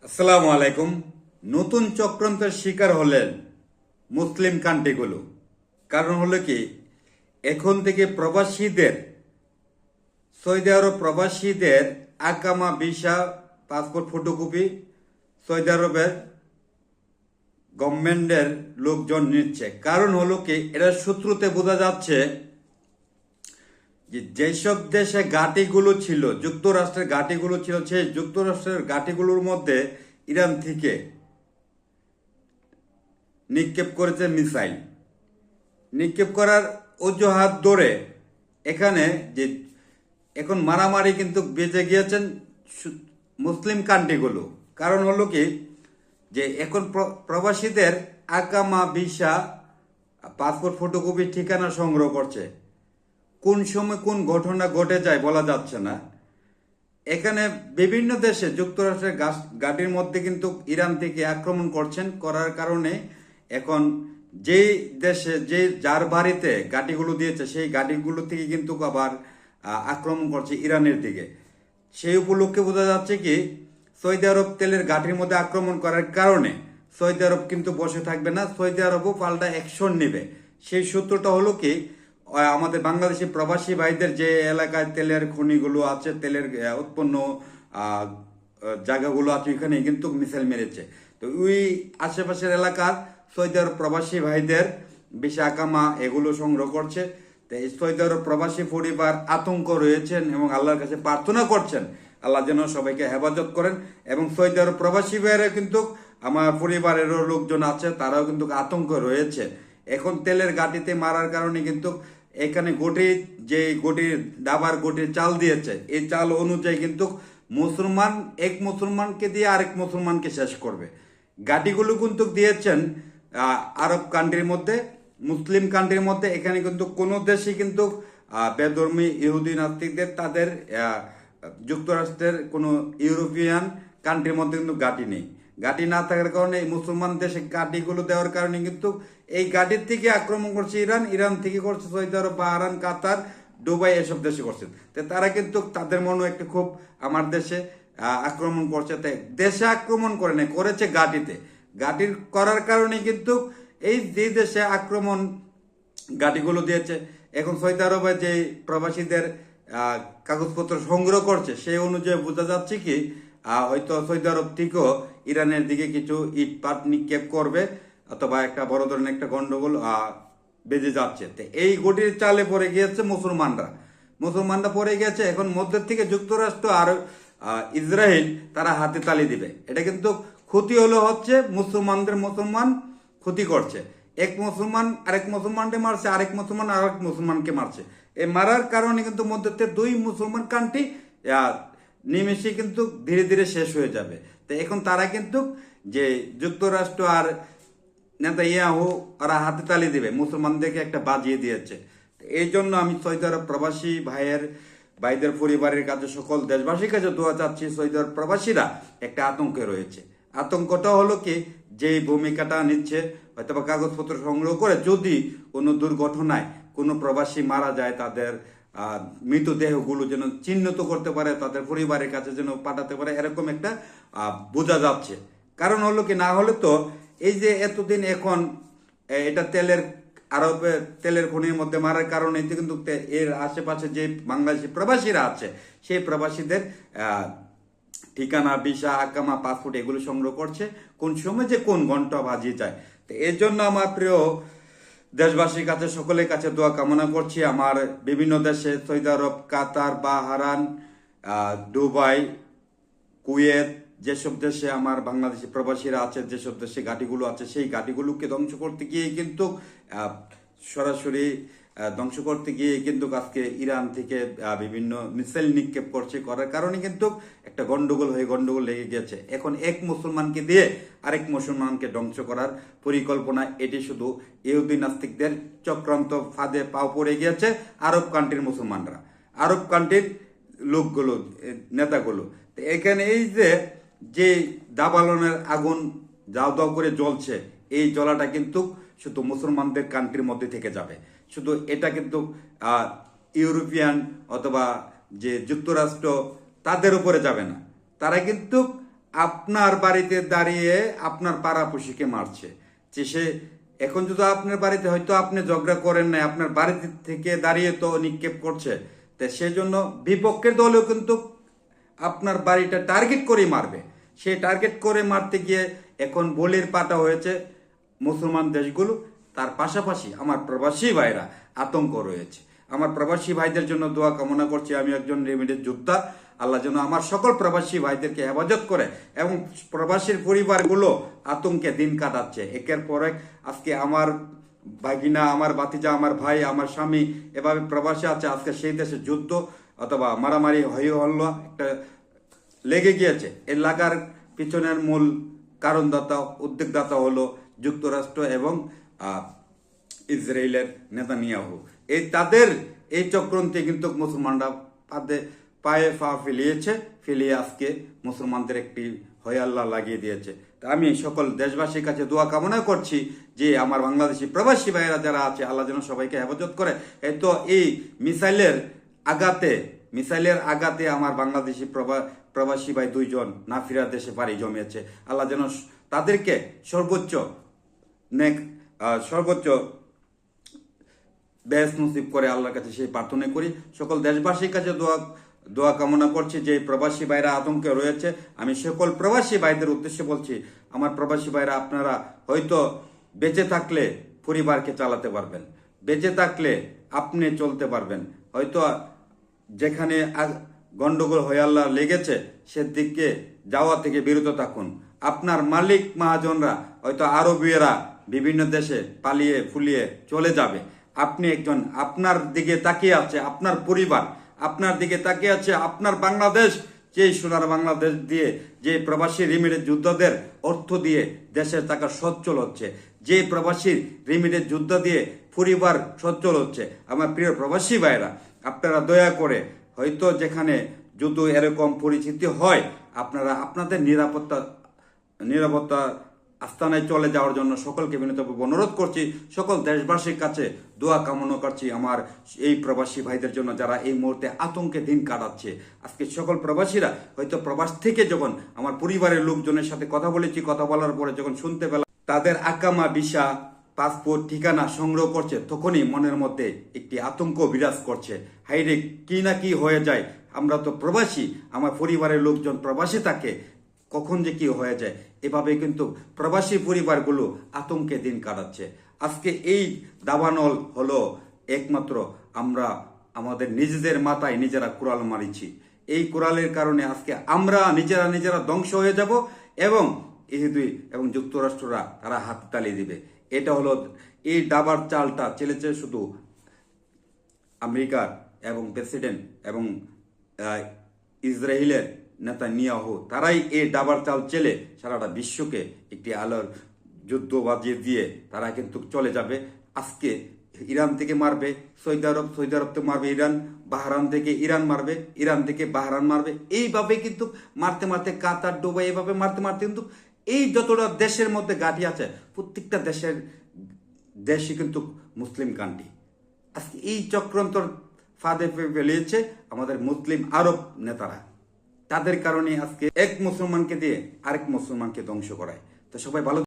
আসসালামু আলাইকুম। নতুন চক্রান্তের শিকার হলেন মুসলিম কান্ট্রিগুলো। কারণ হলো কি, এখন থেকে প্রবাসীদের, সৌদি আরব প্রবাসীদের আকামা, ভিসা, পাসপোর্ট ফটোকপি সৌদি আরবের গভর্নমেন্টের লোকজন নিচ্ছে। কারণ হলো কি, এটা সূত্রতে বোঝা যাচ্ছে যে যেসব দেশে ঘাঁটিগুলো ছিল, যুক্তরাষ্ট্রের ঘাঁটিগুলো ছিল, সেই যুক্তরাষ্ট্রের ঘাঁটিগুলোর মধ্যে ইরান থেকে নিক্ষেপ করেছে মিসাইল। নিক্ষেপ করার অজুহাত ধরে এখানে যে এখন মারামারি কিন্তু বেঁচে গিয়েছেন মুসলিম কান্ট্রিগুলো। কারণ হলো কি, যে এখন প্রবাসীদের আকামা, ভিসা, পাসপোর্ট ফটোকপি, ঠিকানা সংগ্রহ করছে। কোন সময় কোন ঘটনা ঘটে যায় বলা যাচ্ছে না। এখানে বিভিন্ন দেশে যুক্তরাষ্ট্রের ঘাঁটির মধ্যে কিন্তু ইরান থেকে আক্রমণ করার কারণে এখন যেই দেশে যার বাড়িতে ঘাঁটিগুলো দিয়েছে সেই ঘাঁটিগুলো থেকে কিন্তু আবার আক্রমণ করছে ইরানের দিকে। সেই উপলক্ষে বোঝা যাচ্ছে কি, সৌদি আরব তেলের ঘাঁটির মধ্যে আক্রমণ করার কারণে সৌদি আরব কিন্তু বসে থাকবে না, সৌদি আরবও পাল্টা অ্যাকশন নেবে। সেই সূত্রটা হলো কি, আমাদের বাংলাদেশি প্রবাসী ভাইদের যে এলাকায় তেলের খনিগুলো আছে, তেলের উৎপন্ন জায়গাগুলো আছে, ওইখানে কিন্তু মিসাইল মেরেছে। তো ওই আশেপাশের এলাকার সৌদি আরব প্রবাসী ভাইদের বেশি আকামা এগুলো সংগ্রহ করছে। তো এই সৌদি আরব প্রবাসী পরিবার আতঙ্ক রয়েছেন এবং আল্লাহর কাছে প্রার্থনা করছেন আল্লাহ যেন সবাইকে হেফাজত করেন। এবং সৌদি আরব প্রবাসী ভাইয়েরা কিন্তু, আমার পরিবারেরও লোকজন আছে, তারাও কিন্তু আতঙ্ক রয়েছে। এখন তেলের ঘাঁটিতে মারার কারণে কিন্তু এখানে গোটি ডাবার গোটি চাল দিয়েছে, এই চাল অনুযায়ী কিন্তু মুসলমান এক মুসলমানকে দিয়ে আরেক মুসলমানকে শেষ করবে। ঘাঁটিগুলো কিন্তু দিয়েছেন আরব কান্ট্রির মধ্যে, মুসলিম কান্ট্রির মধ্যে। এখানে কিন্তু কোনো দেশই কিন্তু বেধর্মী ইহুদি নাস্তিকদের তাদের যুক্তরাষ্ট্রের কোনো ইউরোপিয়ান কান্ট্রির মধ্যে কিন্তু ঘাঁটি নেই। ঘাঁটি না থাকার কারণে এই মুসলমান দেশে ঘাঁটিগুলো দেওয়ার কারণে কিন্তু এই ঘাঁটির থেকে আক্রমণ করছে ইরান থেকে করছে সৌদি আরব, বাহরাইন, কাতার, দুবাই, এসব দেশে করছে। তো তারা কিন্তু তাদের মনে একটা খুব আমার দেশে আক্রমণ করছে। তাই দেশে আক্রমণ করে নাই, করেছে ঘাঁটিতে। ঘাঁটির করার কারণে কিন্তু এই যে দেশে আক্রমণ ঘাঁটিগুলো দিয়েছে, এখন সৌদি আরবে যে প্রবাসীদের কাগজপত্র সংগ্রহ করছে সেই অনুযায়ী বোঝা যাচ্ছে কি, হয়তো সৌদি আরব থেকেও ইরানের দিকে কিছু ইটপাট নিক্ষেপ করবে, অথবা একটা বড় ধরনের একটা গন্ডগোল বেজে যাচ্ছে। তো এই গটির চালে পড়ে গিয়েছে মুসলমানরা পড়ে গেছে। এখন মধ্যের থেকে যুক্তরাষ্ট্র আর ইসরায়েল তারা হাতে তালি দিবে। এটা কিন্তু ক্ষতি হচ্ছে মুসলমান ক্ষতি করছে। এক মুসলমান আরেক মুসলমানকে মারছে, আরেক মুসলমান আরেক মুসলমানকে মারছে। এই মারার কারণে কিন্তু মধ্যে দুই মুসলমান কান্ট্রি নিমেষে কিন্তু ধীরে ধীরে শেষ হয়ে যাবে। তো এখন তারা কিন্তু যে যুক্তরাষ্ট্র আর নেতানিয়াহু ওরা হাতে তালি দিবে, মুসলমানদেরকে একটা বাজিয়ে দিয়েছে। এই জন্য আমি সৌদি আরব প্রবাসী ভাইদের পরিবারের কাছে, সকল দেশবাসীর কাছে দোয়া চাচ্ছি, সৌদি আরব প্রবাসীরা একটা আতঙ্কে রয়েছে। আতঙ্কটা হলো কি, যে ভূমিকাটা নিচ্ছে হয়তো বা কাগজপত্র সংগ্রহ করে যদি কোনো দুর্ঘটনায় কোনো প্রবাসী মারা যায়, তাদের মৃতদেহগুলো যেন চিহ্নিত করতে পারে, তাদের পরিবারের কাছে যেন পাঠাতে পারে, এরকম একটা বোঝা যাচ্ছে। কারণ হলো কি, না হলে তো এই যে এতদিন এখন এটা আরবের তেলের খনির মধ্যে মারার কারণে কিন্তু এর আশেপাশে যে বাংলাদেশি প্রবাসীরা আছে সেই প্রবাসীদের ঠিকানা, ভিসা, আকামা, পাসপোর্ট এগুলো সংগ্রহ করছে, কোন সময় যে কোন ঘন্টা বাজিয়ে যায়। তো এর জন্য আমার প্রিয় দেশবাসীর কাছে, সকলের কাছে দোয়া কামনা করছি। আমার বিভিন্ন দেশে সৌদি আরব, কাতার, বাহরাইন, দুবাই, কুয়েত, যেসব দেশে আমার বাংলাদেশি প্রবাসীরা আছে, যেসব দেশে ঘাঁটিগুলো আছে, সেই ঘাঁটিগুলোকে ধ্বংস করতে গিয়ে কিন্তু সরাসরি ধ্বংস করতে গিয়ে কিন্তু আজকে ইরান থেকে বিভিন্ন মিসাইল নিক্ষেপ করার কারণে কিন্তু একটা গন্ডগোল লেগে গেছে। এখন এক মুসলমানকে দিয়ে আরেক মুসলমানকে ধ্বংস করার পরিকল্পনা, এটি শুধু ইহুদি নাস্তিকদের চক্রান্ত ফাঁদে পাও পড়ে গিয়েছে আরব কান্ট্রির মুসলমানরা, আরব কান্ট্রির লোকগুলো, নেতাগুলো। এখানে এই যে দাবালনের আগুন দাও দাও করে জ্বলছে, এই জ্বলাটা কিন্তু শুধু মুসলমানদের কান্ট্রির মধ্যে থেকে যাবে। শুধু এটা কিন্তু ইউরোপিয়ান অথবা যে যুক্তরাষ্ট্র তাদের উপরে যাবে না, তারা কিন্তু আপনার বাড়িতে দাঁড়িয়ে আপনার পাড়াপড়শিকে মারছে। যে সে এখন যদি আপনার বাড়িতে হয়তো আপনি ঝগড়া করেন নাই, আপনার বাড়িতে থেকে দাঁড়িয়ে তো নিক্ষেপ করছে, তো সেজন্য বিপক্ষের দলও কিন্তু আপনার বাড়িটা টার্গেট করে মারবে। সে টার্গেট করে মারতে গিয়ে এখন বলির পাটা হয়েছে মুসলমান দেশগুলো। তার পাশাপাশি আমার প্রবাসী ভাইরা আতঙ্ক রয়েছে। আমার প্রবাসী ভাইদের জন্য দোয়া কামনা করছি। আমি একজন রেমিডেন্স যোদ্ধা। আল্লাহ যেন আমার সকল প্রবাসী ভাইদেরকে হেফাজত করে এবং প্রবাসীর পরিবারগুলো আতঙ্কে দিন কাটাচ্ছে একের পর এক। আজকে আমার ভাগিনা, আমার ভাতিজা, আমার ভাই, আমার স্বামী এভাবে প্রবাসী আছে। আজকে সেই দেশে যুদ্ধ অথবা মারামারি হই হল্লা একটা লেগে গিয়েছে। এই লাগার পিছনের মূল কারণদাতা, উদ্যোগদাতা হলো যুক্তরাষ্ট্র এবং ইসরায়েলের নেতানিয়াহু। এই তাদের এই চক্রান্তে কিন্তু মুসলমানরা পায়ে পা ফেলিয়ে আজকে মুসলমানদের একটি হয়াল্লা লাগিয়ে দিয়েছে। তা আমি সকল দেশবাসীর কাছে দোয়া কামনা করছি যে আমার বাংলাদেশি প্রবাসী ভাইয়েরা যারা আছে, আল্লাহ যেন সবাইকে হেফাজত করে। এই তো এই মিসাইলের আঘাতে আমার বাংলাদেশি প্রবাসী ভাই 2 জন না ফিরার দেশে পাড়ি জমিয়েছে। আল্লাহ যেন তাদেরকে সর্বোচ্চ বেশ নসিব করে আল্লাহর কাছে সেই প্রার্থনা করি। সকল দেশবাসীর কাছে দোয়া কামনা করছি যে প্রবাসী ভাইরা আতঙ্কে রয়েছে। আমি সকল প্রবাসী ভাইদের উদ্দেশ্যে বলছি, আমার প্রবাসী ভাইরা আপনারা হয়তো বেঁচে থাকলে পরিবারকে চালাতে পারবেন, বেঁচে থাকলে আপনি চলতে পারবেন। হয়তো যেখানে গন্ডগোল হয়ে আল্লাহ লেগেছে সেদিকে যাওয়া থেকে বিরত থাকুন। আপনার মালিক মহাজনরা হয়তো আরবীয়রা বিভিন্ন দেশে পালিয়ে ফুলিয়ে চলে যাবে। আপনি একজন, আপনার দিকে তাকিয়ে আছে আপনার পরিবার, আপনার দিকে তাকিয়ে আছে আপনার বাংলাদেশ। যে সোনার বাংলাদেশ দিয়ে যে প্রবাসী রেমিডেন্স যোদ্ধাদের অর্থ দিয়ে দেশের টাকা সচ্ছল হচ্ছে, যে প্রবাসী রেমিডেন্স যোদ্ধা দিয়ে পরিবার সচ্ছল হচ্ছে। আমার প্রিয় প্রবাসী ভাইরা, আপনারা দয়া করে হয়তো যেখানে যুদ্ধ এরকম পরিস্থিতি হয়, আপনারা আপনাদের নিরাপত্তা আস্তানায় চলে যাওয়ার জন্য সকলকে বিনীতভাবে অনুরোধ করছি। সকল দেশবাসীর কাছে দোয়া কামনা করছি আমার এই প্রবাসী ভাইদের জন্য যারা এই মুহূর্তে আতঙ্কে দিন কাটাচ্ছে। আজকে সকল প্রবাসীরা হয়তো প্রবাস থেকে যখন আমার পরিবারের লোকজনের সাথে কথা বলেছি, কথা বলার পরে যখন শুনতে পেলাম তাদের আকামা, ভিসা, পাসপোর্ট, ঠিকানা সংগ্রহ করছে, তখনই মনের মধ্যে একটি আতঙ্ক বিরাজ করছে। হাইরে কি না কি হয়ে যায়, আমরা তো প্রবাসী, আমার পরিবারের লোকজন প্রবাসী থাকে, কখন যে কি হয়ে যায়। এভাবে কিন্তু প্রবাসী পরিবারগুলো আতঙ্কে দিন কাটাচ্ছে। আজকে এই দাবানল হলো একমাত্র আমরা আমাদের নিজেদের মাথায় নিজেরা কুড়াল মারিছি। এই কুড়ালের কারণে আজকে আমরা নিজেরা ধ্বংস হয়ে যাব এবং ইহুদি এবং যুক্তরাষ্ট্ররা তারা হাততালি দিবে। এটা হলো এই দাবার চালটা চেলেছে শুধু আমেরিকার এবং প্রেসিডেন্ট এবং ইসরায়েলের নেতানিয়াহু, তারাই এই দাবার চাল চেলে সারাটা বিশ্বকে একটি আলোর যুদ্ধ বাজিয়ে দিয়ে তারা কিন্তু চলে যাবে। আজকে ইরান থেকে মারবে সৌদি আরব থেকে মারবে ইরান, বাহরান থেকে ইরান মারবে, ইরান থেকে বাহরান মারবে। এইভাবে কিন্তু মারতে কাতার, দুবাই, এইভাবে মারতে কিন্তু এই যতটা দেশের মধ্যে গাঁটি আছে প্রত্যেকটা দেশই কিন্তু মুসলিম কান্ট্রি। আজকে এই চক্রান্তর ফাঁদে ফেলিয়েছে আমাদের মুসলিম আরব নেতারা। তাদের কারণে আজকে এক মুসলমানকে দিয়ে আরেক মুসলমানকে ধ্বংস করায়। তো সবাই ভালো